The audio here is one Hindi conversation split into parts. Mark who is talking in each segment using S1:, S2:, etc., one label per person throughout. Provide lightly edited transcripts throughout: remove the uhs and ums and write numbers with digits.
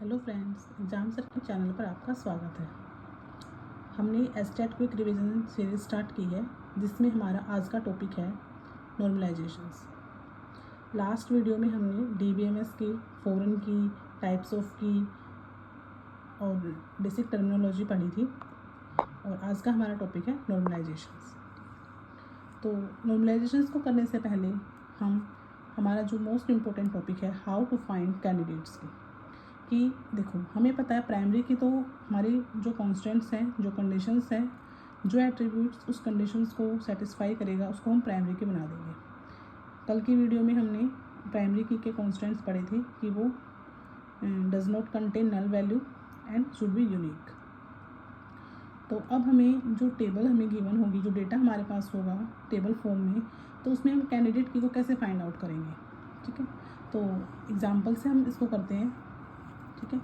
S1: हेलो फ्रेंड्स, एग्जाम सर के चैनल पर आपका स्वागत है। हमने estate quick revision series start की है, जिसमें हमारा आज का टॉपिक है नॉर्मलाइजेशंस। लास्ट वीडियो में हमने डीबीएमएस की, फॉरेन की, टाइप्स ऑफ की और बेसिक टर्मिनोलॉजी पढ़ी थी, और आज का हमारा टॉपिक है नॉर्मलाइजेशंस। तो नॉर्मलाइजेशंस को करने से पहले हमारा जो मोस्ट इम्पोर्टेंट टॉपिक है हाउ टू फाइंड कैंडिडेट्स कि देखो, हमें पता है प्राइमरी की तो हमारी जो कॉन्स्टेंट्स हैं, जो कंडीशंस हैं, जो एट्रीब्यूट्स उस कंडीशंस को सेटिस्फाई करेगा उसको हम प्राइमरी की बना देंगे। कल की वीडियो में हमने प्राइमरी की के कॉन्स्टेंट्स पढ़े थे कि वो does not contain null value and should be unique. तो अब हमें जो टेबल हमें गिवन होगी, जो डेटा हमारे पास होगा टेबल फॉर्म में, तो उसमें हम कैंडिडेट की को कैसे फाइंड आउट करेंगे। ठीक है, तो एग्जाम्पल से हम इसको करते हैं। ठीक है,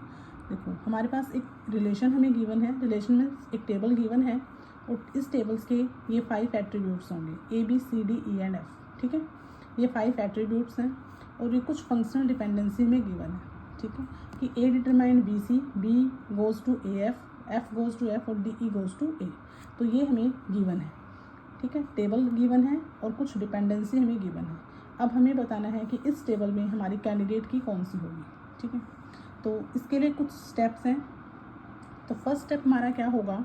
S1: देखो हमारे पास एक रिलेशन हमें गिवन है, रिलेशन में एक टेबल गिवन है और इस टेबल्स के ये 5 एट्रीब्यूट्स होंगे ABCDE एंड F। ठीक है, ये 5 एट्रीब्यूट्स हैं और ये कुछ फंक्शनल डिपेंडेंसी में गिवन है। ठीक है, कि A determine BC, B goes to AF, F goes to F और DE गोज़ टू A। तो ये हमें गिवन है। ठीक है, टेबल गिवन है और कुछ डिपेंडेंसी हमें गिवन है। अब हमें बताना है कि इस टेबल में हमारी कैंडिडेट की कौन सी होगी। ठीक है, तो इसके लिए कुछ स्टेप्स हैं। तो फर्स्ट स्टेप हमारा क्या होगा,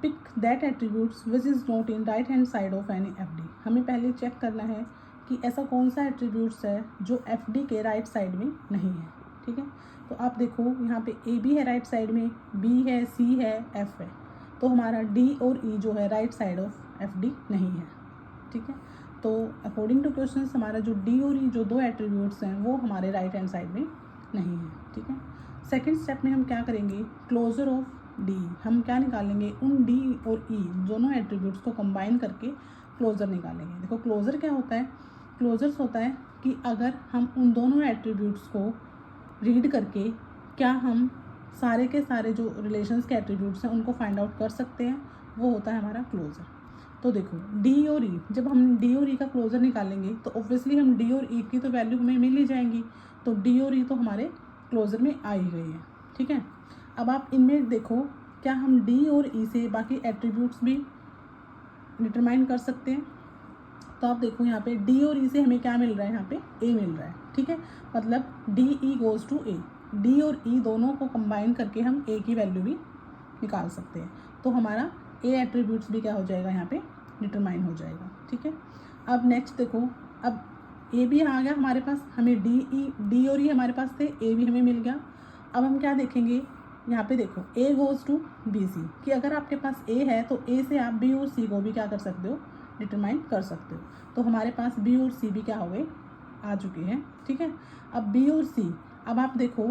S1: pick that attributes which is not in right hand side of any FD। हमें पहले चेक करना है कि ऐसा कौन सा एट्रीब्यूट्स है जो FD के राइट साइड में नहीं है। ठीक है, तो आप देखो यहाँ पे AB है राइट साइड में, B है, C है, F है, तो हमारा D और E जो है राइट साइड ऑफ FD नहीं है। ठीक है, तो अकॉर्डिंग टू क्वेश्चन हमारा जो D और E जो दो एट्रीब्यूट्स हैं वो हमारे राइट हैंड साइड में नहीं है। ठीक है, सेकंड स्टेप में हम क्या करेंगे, क्लोजर ऑफ डी। हम क्या निकालेंगे, उन डी और ई दोनों एट्रीब्यूट्स को कंबाइन करके क्लोजर निकालेंगे। देखो क्लोजर क्या होता है, क्लोजर्स होता है कि अगर हम उन दोनों एट्रीब्यूट्स को रीड करके क्या हम सारे के सारे जो रिलेशंस के एट्रीब्यूट्स हैं उनको फाइंड आउट कर सकते हैं, वो होता है हमारा क्लोजर। तो देखो डी और ई, जब हम डी और ई का क्लोजर निकालेंगे तो ऑब्वियसली हम डी और ई की तो वैल्यू हमें मिल ही जाएंगी। तो डी और ई तो हमारे क्लोजर में आ ही गई है। ठीक है, अब आप इनमें देखो क्या हम डी और ई से बाकी एट्रीब्यूट्स भी डिटरमाइन कर सकते हैं। तो आप देखो यहाँ पे डी और ई से हमें क्या मिल रहा है, यहाँ पे ए मिल रहा है। ठीक है, मतलब D E goes to A, D और ई दोनों को कंबाइन करके हम ए की वैल्यू भी निकाल सकते हैं। तो हमारा ए एट्रीब्यूट्स भी क्या हो जाएगा, यहाँ पे डिटरमाइन हो जाएगा। ठीक है, अब नेक्स्ट देखो, अब ए भी आ गया हमारे पास, हमें डी और ई हमारे पास थे, ए भी हमें मिल गया। अब हम क्या देखेंगे, यहाँ पे देखो ए गोज़ टू बी सी, कि अगर आपके पास ए है तो ए से आप बी और सी को भी क्या कर सकते हो, डिटरमाइन कर सकते हो। तो हमारे पास बी और सी भी क्या हो गए, आ चुके हैं। ठीक है, अब बी और सी, अब आप देखो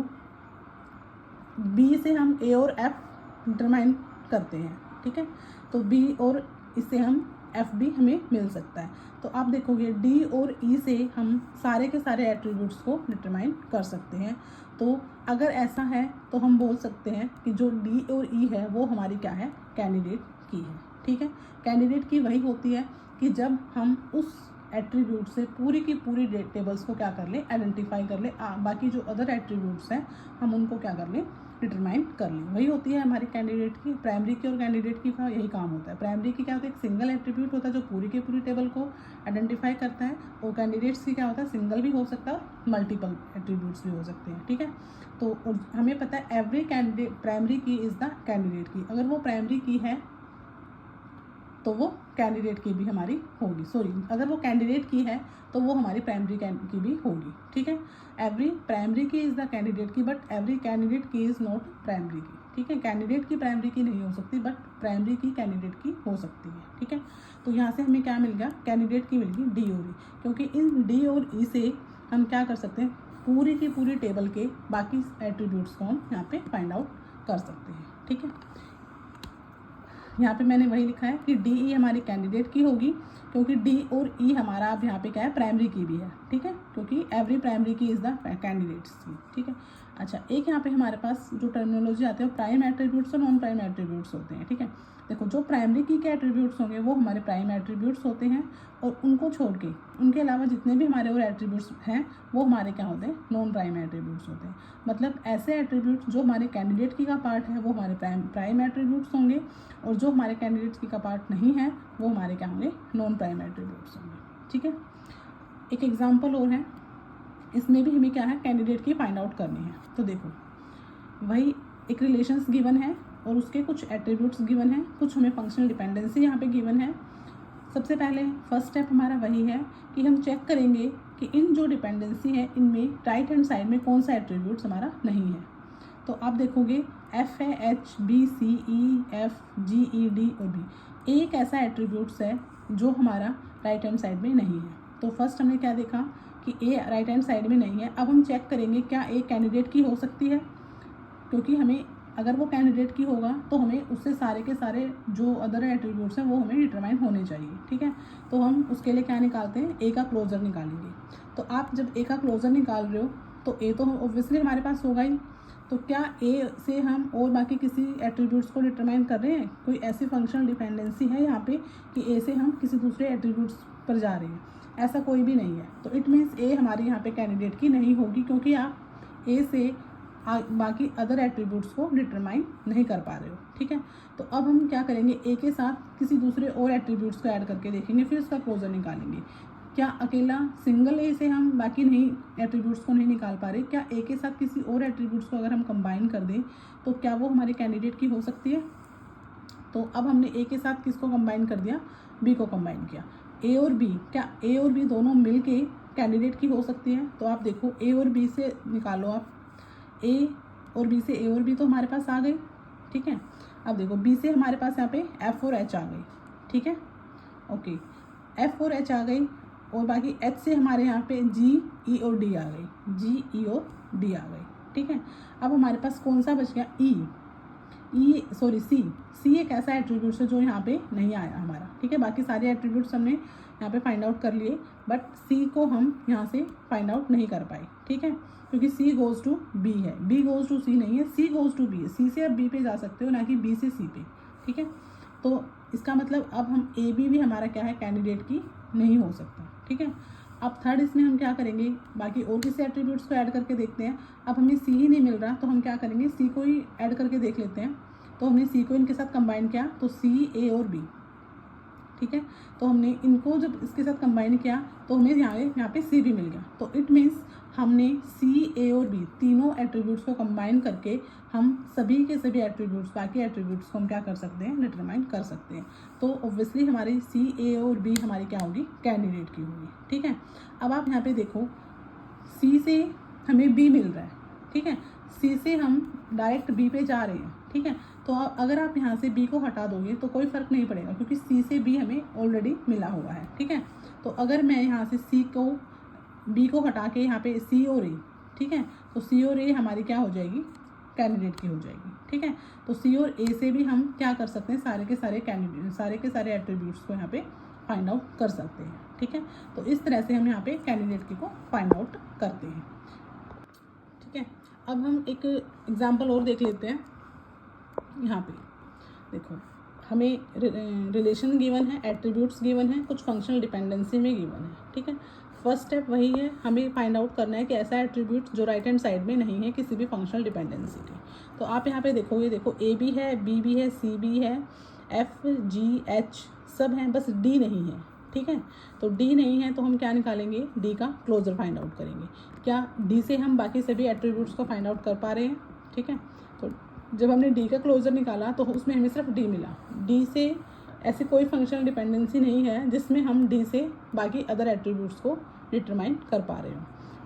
S1: बी से हम ए और एफ डिटरमाइन करते हैं। ठीक है, तो बी और इससे हम एफ भी हमें मिल सकता है। तो आप देखोगे डी और ई से हम सारे के सारे एट्रीब्यूट्स को डिटरमाइन कर सकते हैं। तो अगर ऐसा है तो हम बोल सकते हैं कि जो डी और ई है वो हमारी क्या है, कैंडिडेट की है। ठीक है, कैंडिडेट की वही होती है कि जब हम उस एट्रीब्यूट से पूरी की पूरी टेबल्स को क्या कर लें, आइडेंटिफाई कर लें, बाकी जो अदर एट्रीब्यूट्स हैं हम उनको क्या कर लें, डिटरमाइन कर लें। वही होती है हमारी कैंडिडेट की। प्राइमरी की और कैंडिडेट की का यही काम होता है। प्राइमरी की क्या होता है, एक सिंगल एट्रीब्यूट होता है जो पूरी की पूरी टेबल को आइडेंटिफाई करता है, और कैंडिडेट्स की क्या होता है, सिंगल भी हो सकता है और मल्टीपल एट्रीब्यूट्स भी हो सकते हैं। ठीक है, तो हमें पता है एवरी कैंडिडेट प्राइमरी की इज़ द कैंडिडेट की, अगर वो प्राइमरी की है तो वो कैंडिडेट की भी हमारी होगी, अगर वो कैंडिडेट की है तो वो हमारी प्राइमरी की भी होगी। ठीक है, एवरी प्राइमरी की इज़ द कैंडिडेट की, बट एवरी कैंडिडेट की इज़ नॉट प्राइमरी की। ठीक है, कैंडिडेट की प्राइमरी की नहीं हो सकती, बट प्राइमरी की कैंडिडेट की हो सकती है। ठीक है, तो यहाँ से हमें क्या मिल गया, कैंडिडेट की मिल गई डी और ई, क्योंकि इन डी और ई से हम क्या कर सकते हैं, पूरी की पूरी टेबल के बाकी एट्रीब्यूट्स को हम यहाँ पे फाइंड आउट कर सकते हैं। ठीक है, यहाँ पे मैंने वही लिखा है कि डी ई हमारी कैंडिडेट की होगी, क्योंकि डी और ई हमारा अब यहाँ पे क्या है, प्राइमरी की भी है, ठीक है, क्योंकि एवरी प्राइमरी की इज़ द कैंडिडेट्स की, ठीक है। अच्छा, एक यहाँ पे हमारे पास जो टर्मिनोलॉजी आती है वो प्राइम एट्रीब्यूट्स और नॉन प्राइम एट्रीब्यूट्स होते हैं, ठीक है। देखो, जो प्राइमरी की के एट्रीब्यूट्स होंगे वो हमारे प्राइम एट्रीब्यूट्स होते हैं, और उनको छोड़ के उनके अलावा जितने भी हमारे और एट्रीब्यूट्स हैं वो हमारे क्या होते हैं, नॉन प्राइम एट्रीब्यूट्स होते हैं। मतलब ऐसे एट्रीब्यूट्स जो हमारे कैंडिडेट की का पार्ट है वो हमारे प्राइम एट्रीब्यूट्स होंगे, और जो हमारे कैंडिडेट्स की का पार्ट नहीं है वो हमारे क्या होंगे, नॉन प्राइम एट्रीब्यूट्स होंगे, ठीक है। एक एग्जाम्पल और है, इसमें भी हमें क्या है, कैंडिडेट की फाइंड आउट करनी है। तो देखो, वही एक रिलेशंस गिवन है और उसके कुछ एट्रीब्यूट्स गिवन है, कुछ हमें फंक्शनल डिपेंडेंसी यहाँ पे गिवन है। सबसे पहले फर्स्ट स्टेप हमारा वही है कि हम चेक करेंगे कि इन जो डिपेंडेंसी है इनमें राइट हैंड साइड में कौन सा एट्रीब्यूट्स हमारा नहीं है। तो आप देखोगे एफ है, एच, बी, सी, ई, एफ, जी, ई, डी और बी, एक ऐसा एट्रीब्यूट्स है जो हमारा राइट हैंड साइड में नहीं है। तो फर्स्ट हमने क्या देखा कि ए राइट हैंड साइड में नहीं है। अब हम चेक करेंगे क्या ए कैंडिडेट की हो सकती है, क्योंकि हमें अगर वो कैंडिडेट की होगा तो हमें उससे सारे के सारे जो अदर एट्रीब्यूट्स हैं वो हमें डिटरमाइन होने चाहिए, ठीक है। तो हम उसके लिए क्या निकालते हैं, ए का क्लोजर निकालेंगे। तो आप जब ए का क्लोजर निकाल रहे हो तो ए तो ऑब्वियसली हमारे पास होगा ही। तो क्या ए से हम और बाकी किसी एट्रीब्यूट्स को डिटरमाइन कर रहे हैं, कोई ऐसी फंक्शनल डिपेंडेंसी है यहाँ पे कि ए से हम किसी दूसरे एट्रीब्यूट्स पर जा रहे हैं, ऐसा कोई भी नहीं है। तो इट मीन्स ए हमारी यहाँ पे कैंडिडेट की नहीं होगी, क्योंकि आप ए से बाकी अदर एट्रीब्यूट्स को डिटरमाइन नहीं कर पा रहे हो, ठीक है। तो अब हम क्या करेंगे, ए के साथ किसी दूसरे और एट्रीब्यूट्स को ऐड करके देखेंगे, फिर उसका क्लोजर निकालेंगे। क्या अकेला सिंगल ए से हम बाकी नहीं एट्रीब्यूट्स को नहीं निकाल पा रहे, क्या ए के साथ किसी और एट्रीब्यूट्स को अगर हम कंबाइन कर दें तो क्या वो हमारे कैंडिडेट की हो सकती है। तो अब हमने ए के साथ किसको कंबाइन कर दिया, बी को कंबाइन किया। ए और बी, क्या ए और बी दोनों मिल के कैंडिडेट की हो सकती है। तो आप देखो, ए और बी से निकालो आप, ए और बी से ए और बी तो हमारे पास आ गई, ठीक है। अब देखो, बी से हमारे पास यहाँ पे एफ और एच आ गई, ठीक है, ओके, एफ और एच आ गई, और बाकी एच से हमारे यहाँ पे जी, ई और डी आ गई, जी, ई और डी आ गई, ठीक है। अब हमारे पास कौन सा बच गया, सी एक ऐसा एट्रीब्यूट्स है जो यहाँ पे नहीं आया हमारा, ठीक है। बाकी सारे एट्रीब्यूट्स हमने यहाँ पे फाइंड आउट कर लिए, बट सी को हम यहाँ से फाइंड आउट नहीं कर पाए, ठीक है, क्योंकि सी गोज़ टू बी है, बी गोज़ टू सी नहीं है, सी गोज़ टू बी है। सी से आप बी पे जा सकते हो, ना कि बी से सी पे, ठीक है। तो इसका मतलब अब हम ए बी भी हमारा क्या है, कैंडिडेट की नहीं हो सकता, ठीक है। अब थर्ड इसमें हम क्या करेंगे, बाकी और किसी एट्रीब्यूट्स को ऐड करके देखते हैं। अब हमें सी ही नहीं मिल रहा तो हम क्या करेंगे, सी को ही ऐड करके देख लेते हैं। तो हमने सी को इनके साथ कंबाइन किया तो सी, ए और बी, ठीक है। तो हमने इनको जब इसके साथ कंबाइन किया तो हमें यहाँ पे सी भी मिल गया। तो इट मीन्स हमने सी, ए और बी तीनों एट्रीब्यूट्स को कंबाइन करके हम सभी के सभी एट्रीब्यूट्स, बाकी एट्रीब्यूट्स को हम क्या कर सकते हैं, डिटरमाइन कर सकते हैं। तो ऑब्वियसली हमारी सी, ए और बी हमारी क्या होगी, कैंडिडेट की होगी, ठीक है। अब आप यहाँ पे देखो, सी से हमें बी मिल रहा है, ठीक है, सी से हम डायरेक्ट बी पे जा रहे हैं, ठीक है। तो अगर आप यहाँ से बी को हटा दोगे तो कोई फ़र्क नहीं पड़ेगा, क्योंकि सी से बी हमें ऑलरेडी मिला हुआ है, ठीक है। तो अगर मैं यहाँ से सी को, बी को हटा के यहाँ पे सी और ए, ठीक है, तो सी और ए हमारी क्या हो जाएगी, कैंडिडेट की हो जाएगी, ठीक है। तो सी और ए से भी हम क्या कर सकते हैं, सारे के सारे कैंडिडेट, सारे के सारे एट्रीब्यूट्स को यहाँ पे फाइंड आउट कर सकते हैं, ठीक है। तो इस तरह से हम यहाँ पे कैंडिडेट की को फाइंड आउट करते हैं, ठीक है। अब हम एक एग्जाम्पल और देख लेते हैं। यहाँ पे देखो, हमें रिलेशन गिवन है, एट्रीब्यूट्स गिवन है, कुछ फंक्शनल डिपेंडेंसी में गिवन है, ठीक है। फर्स्ट स्टेप वही है, हमें फाइंड आउट करना है कि ऐसा एट्रीब्यूट जो राइट हैंड साइड में नहीं है किसी भी फंक्शनल डिपेंडेंसी के। तो आप यहाँ पे देखोगे, देखो ए भी है, बी भी है, सी भी है, एफ, जी, एच सब हैं, बस डी नहीं है, ठीक है। तो डी नहीं है तो हम क्या निकालेंगे, डी का क्लोजर फाइंड आउट करेंगे। क्या डी से हम बाकी सभी एट्रीब्यूट्स को फाइंड आउट कर पा रहे हैं, ठीक है। तो जब हमने डी का क्लोजर निकाला तो उसमें हमें सिर्फ डी मिला। डी से ऐसी कोई फंक्शनल डिपेंडेंसी नहीं है जिसमें हम डी से बाकी अदर एट्रीब्यूट्स को डिटरमाइन कर पा रहे हो,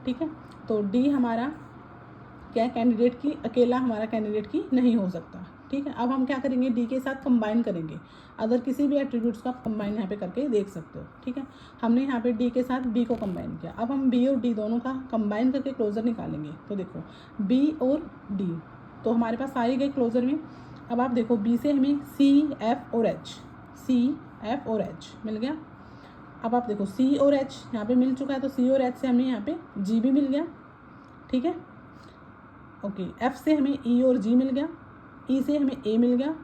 S1: ठीक है। तो डी हमारा क्या, कैंडिडेट की, अकेला हमारा कैंडिडेट की नहीं हो सकता, ठीक है। अब हम क्या करेंगे, डी के साथ कंबाइन करेंगे, अदर किसी भी एट्रीब्यूट्स को आप कंबाइन यहाँ पे करके देख सकते हो, ठीक है। हमने यहाँ पे डी के साथ बी को कंबाइन किया। अब हम बी और डी दोनों का कंबाइन करके क्लोजर निकालेंगे। तो देखो, बी और डी तो हमारे पास आ ही गए क्लोजर में। अब आप देखो, बी से हमें सी, एफ और एच, सी, एफ और एच मिल गया। अब आप देखो C और H यहाँ पे मिल चुका है, तो C और H से हमें यहाँ पे G भी मिल गया, ठीक है। ओके, F से हमें E और G मिल गया, E से हमें A मिल गया,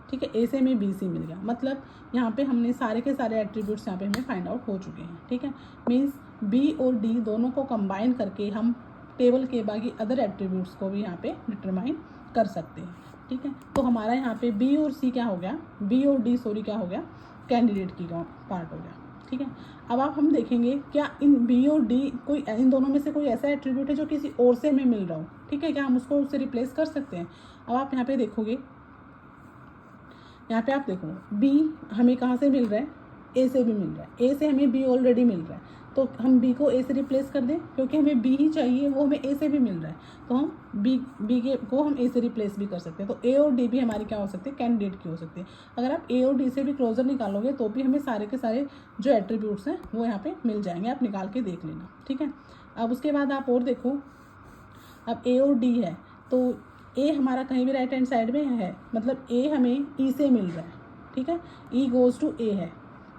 S1: ठीक है, A से हमें BC मिल गया। मतलब यहाँ पे हमने सारे के सारे एट्रीब्यूट्स यहाँ पे हमें फाइंड आउट हो चुके हैं, ठीक है। मीन्स B और D दोनों को कंबाइन करके हम टेबल के बाकी अदर एट्रीब्यूट्स को भी यहाँ पे डिटरमाइन कर सकते हैं, ठीक है। तो हमारा यहाँ पे B और C क्या हो गया, B और D सॉरी क्या हो गया, कैंडिडेट की पार्ट हो गया, ठीक है। अब आप हम देखेंगे क्या इन B और D कोई इन दोनों में से कोई ऐसा एट्रीब्यूट है जो किसी और से हमें मिल रहा हो, ठीक है, क्या हम उसको उससे रिप्लेस कर सकते हैं। अब आप यहाँ पे देखोगे, यहाँ पे आप देखो B हमें कहाँ से मिल रहा है, A से भी मिल रहा है, A से हमें B ऑलरेडी मिल रहा है, तो हम B को A से रिप्लेस कर दें, क्योंकि हमें B ही चाहिए, वो हमें A से भी मिल रहा है, तो हम B को हम A से रिप्लेस भी कर सकते हैं। तो A और D भी हमारी क्या हो सकते हैं, कैंडिडेट की हो सकती है। अगर आप A और D से भी क्लोजर निकालोगे तो भी हमें सारे के सारे जो एट्रीब्यूट्स हैं वो यहाँ पे मिल जाएंगे, आप निकाल के देख लेना, ठीक है। अब उसके बाद आप और देखो, अब A और D है, तो A हमारा कहीं भी राइट हैंड साइड में है, मतलब A हमें E से मिल रहा है, ठीक है, E गोज़ टू A है,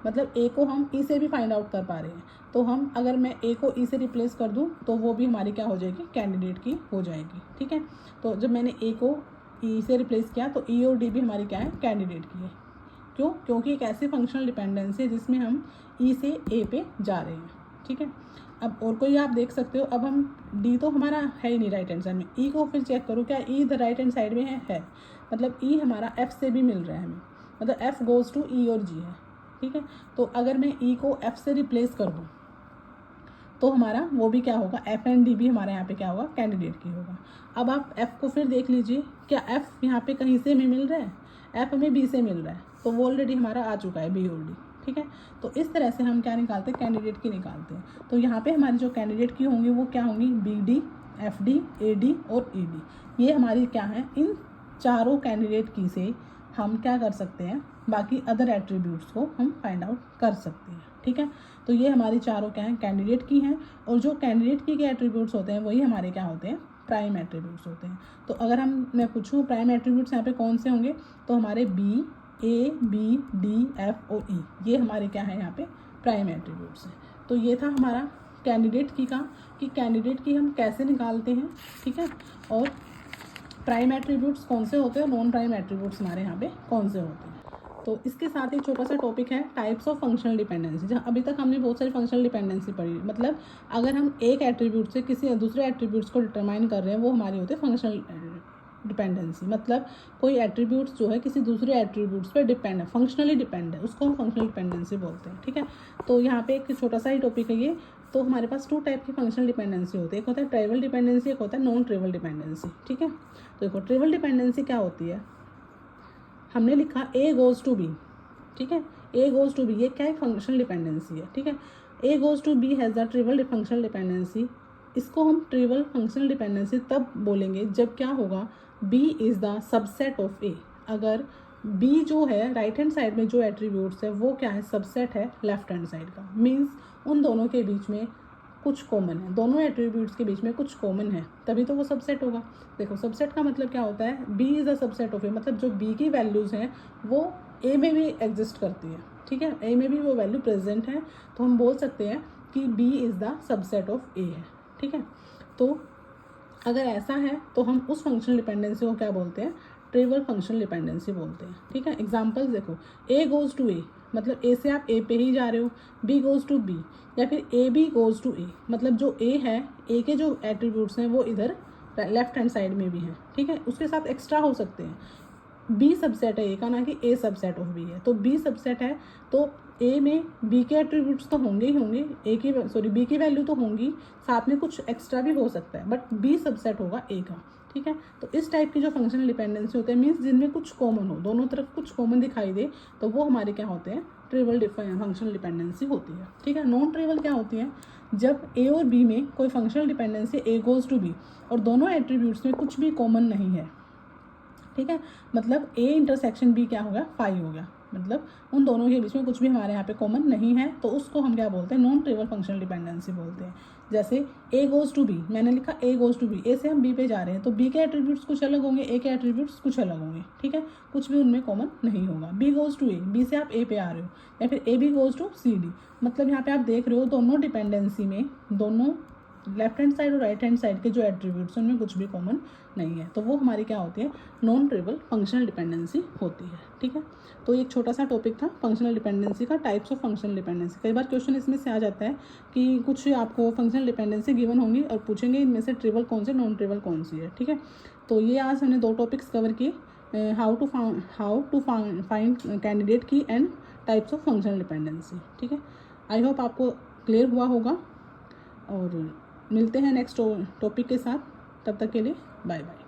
S1: मतलब A को हम E से भी फाइंड आउट कर पा रहे हैं। तो हम अगर मैं A को E से रिप्लेस कर दूं तो वो भी हमारी क्या हो जाएगी, कैंडिडेट की हो जाएगी, ठीक है। तो जब मैंने A को E से रिप्लेस किया तो E और D भी हमारी क्या है, कैंडिडेट की है। क्यों, क्योंकि एक ऐसी फंक्शनल डिपेंडेंसी है जिसमें हम E से A पे जा रहे हैं, ठीक है। अब और कोई आप देख सकते हो, अब हम D तो हमारा है ही नहीं राइट हैंड साइड में, E को फिर चेक करो क्या E इधर राइट हैंड साइड में है, मतलब E हमारा F से भी मिल रहा है हमें, मतलब F गोज़ टू E और G है, ठीक है। तो अगर मैं E को F से रिप्लेस कर दूँ तो हमारा वो भी क्या होगा, F एंड D भी हमारा यहाँ पे क्या होगा, कैंडिडेट की होगा। अब आप F को फिर देख लीजिए, क्या F यहाँ पे कहीं से हमें मिल रहा है, F हमें B से मिल रहा है, तो वो ऑलरेडी हमारा आ चुका है B और D, ठीक है। तो इस तरह से हम क्या निकालते हैं, कैंडिडेट की निकालते हैं। तो यहाँ पे हमारी जो कैंडिडेट की होंगी वो क्या होंगी, BD, FD, AD और ED, ये हमारी क्या है, इन चारों कैंडिडेट की से हम क्या कर सकते हैं, बाकी अदर एट्रीब्यूट्स को हम फाइंड आउट कर सकते हैं, ठीक है। तो ये हमारी चारों क्या हैं, कैंडिडेट की हैं, और जो कैंडिडेट की के एट्रीब्यूट्स होते हैं वही हमारे क्या होते हैं, प्राइम एट्रीब्यूट्स होते हैं। तो अगर मैं पूछूँ प्राइम एट्रीब्यूट्स यहाँ पे कौन से होंगे, तो हमारे B, A, B, D, F और E, ये हमारे क्या है यहाँ पे प्राइम एट्रीब्यूट्स हैं। तो ये था हमारा कैंडिडेट की का, कि कैंडिडेट की हम कैसे निकालते हैं, ठीक है, और प्राइम एट्रीब्यूट्स कौन से होते हैं, नॉन प्राइम एट्रीब्यूट्स हमारे यहाँ पे कौन से होते हैं। तो इसके साथ एक छोटा सा टॉपिक है टाइप्स ऑफ फंक्शनल डिपेंडेंसी। जहाँ अभी तक हमने बहुत सारी फंक्शनल डिपेंडेंसी पढ़ी, मतलब अगर हम एक एट्रीब्यूट से किसी दूसरे एट्रीब्यूट्स को डिटरमाइन कर रहे हैं वो हमारे होते हैं फंक्शनल डिपेंडेंसी। मतलब कोई एट्रीब्यूट्स जो है किसी दूसरे एट्रीब्यूट्स पे डिपेंड है, फंक्शनली डिपेंड है, उसको हम फंक्शनल डिपेंडेंसी बोलते हैं, ठीक है। तो यहाँ पे एक छोटा सा ही टॉपिक है ये। तो हमारे पास 2 टाइप की फंक्शनल डिपेंडेंसी होती है, एक होता है ट्राइवल डिपेंडेंसी, एक होता है नॉन ट्राइवल डिपेंडेंसी, ठीक है। तो देखो ट्राइवल डिपेंडेंसी क्या होती है, हमने लिखा A गोज़ टू B, ठीक है, A गोज़ टू B, ये क्या है, फंक्शनल डिपेंडेंसी है, ठीक है। A goes to B has the trivial functional dependency. इसको हम ट्रिवल फंक्शनल डिपेंडेंसी तब बोलेंगे जब क्या होगा, B is the subset of A। अगर B जो है राइट हैंड साइड में जो एट्रीब्यूट्स है वो क्या है, सबसेट है लेफ्ट हैंड साइड का। मीन्स उन दोनों के बीच में कुछ कॉमन है, दोनों एट्रीब्यूट्स के बीच में कुछ कॉमन है, तभी तो वो सबसेट होगा। देखो सबसेट का मतलब क्या होता है, B is the subset of A, मतलब जो B की वैल्यूज़ हैं वो A में भी एग्जिस्ट करती है, ठीक है, A में भी वो वैल्यू प्रेजेंट है, तो हम बोल सकते हैं कि B is the subset of A है, ठीक है। तो अगर ऐसा है तो हम उस फंक्शनल डिपेंडेंसी को क्या बोलते हैं, ट्रिवल फंक्शनल डिपेंडेंसी बोलते हैं, ठीक है। एग्जांपल्स देखो, A गोज़ टू A, मतलब A से आप A पे ही जा रहे हो, B गोज़ टू B, या फिर AB गोज़ टू A, मतलब जो A है, A के जो एट्रीब्यूट्स हैं वो इधर लेफ्ट हैंड साइड में भी हैं, ठीक है, उसके साथ एक्स्ट्रा हो सकते हैं। B सबसेट है A का, ना कि A सबसेट ऑफ B है। तो B सबसेट है तो A में B के एट्रीब्यूट्स तो होंगे ही होंगे, B की वैल्यू तो होंगी, साथ में कुछ एक्स्ट्रा भी हो सकता है, बट B सबसेट होगा A का, ठीक है। तो इस टाइप की जो फंक्शनल डिपेंडेंसी होते हैं, मीन्स जिनमें कुछ कॉमन हो, दोनों तरफ कुछ कॉमन दिखाई दे, तो वो हमारे क्या होते हैं, ट्रिवल फंक्शनल डिपेंडेंसी होती है, ठीक है। नॉन ट्रिवल क्या होती है, जब A और B में कोई functional dependency A goes to B और दोनों एट्रीब्यूट्स में कुछ भी कॉमन नहीं है, ठीक है, मतलब A इंटरसेक्शन B क्या हो गया, फाई हो गया, मतलब उन दोनों के बीच में कुछ भी हमारे यहाँ पे कॉमन नहीं है, तो उसको हम क्या बोलते हैं, नॉन ट्रिवियल फंक्शनल डिपेंडेंसी बोलते हैं। जैसे ए गोज़ टू बी, मैंने लिखा ए गोज़ टू बी, ए से हम बी पे जा रहे हैं, तो बी के एट्रीब्यूट्स कुछ अलग होंगे, ए के एट्रीब्यूट्स कुछ अलग होंगे, ठीक है, कुछ भी उनमें कॉमन नहीं होगा। B goes to A, B से आप ए पे आ रहे हो, या फिर A B goes to C D, मतलब यहाँ पे आप देख रहे हो दोनों डिपेंडेंसी में, दोनों लेफ्ट हैंड साइड और राइट हैंड साइड के जो एट्रीब्यूट्स उनमें कुछ भी कॉमन नहीं है, तो वो हमारी क्या होती है, नॉन ट्रिवियल फंक्शनल डिपेंडेंसी होती है, ठीक है। तो एक छोटा सा टॉपिक था फंक्शनल डिपेंडेंसी का, टाइप्स ऑफ फंक्शनल डिपेंडेंसी। कई बार क्वेश्चन इसमें से आ जाता है कि कुछ आपको फंक्शनल डिपेंडेंसी गिवन होंगी और पूछेंगे इनमें से ट्रिवियल कौन से, नॉन ट्रिवियल कौन सी है, ठीक है। तो ये आज हमने 2 टॉपिक्स कवर किए, हाउ टू फाइंड कैंडिडेट की and types of functional dependency, ठीक है। आई होप आपको क्लियर हुआ होगा, और मिलते हैं नेक्स्ट टॉपिक के साथ, तब तक के लिए बाय बाय।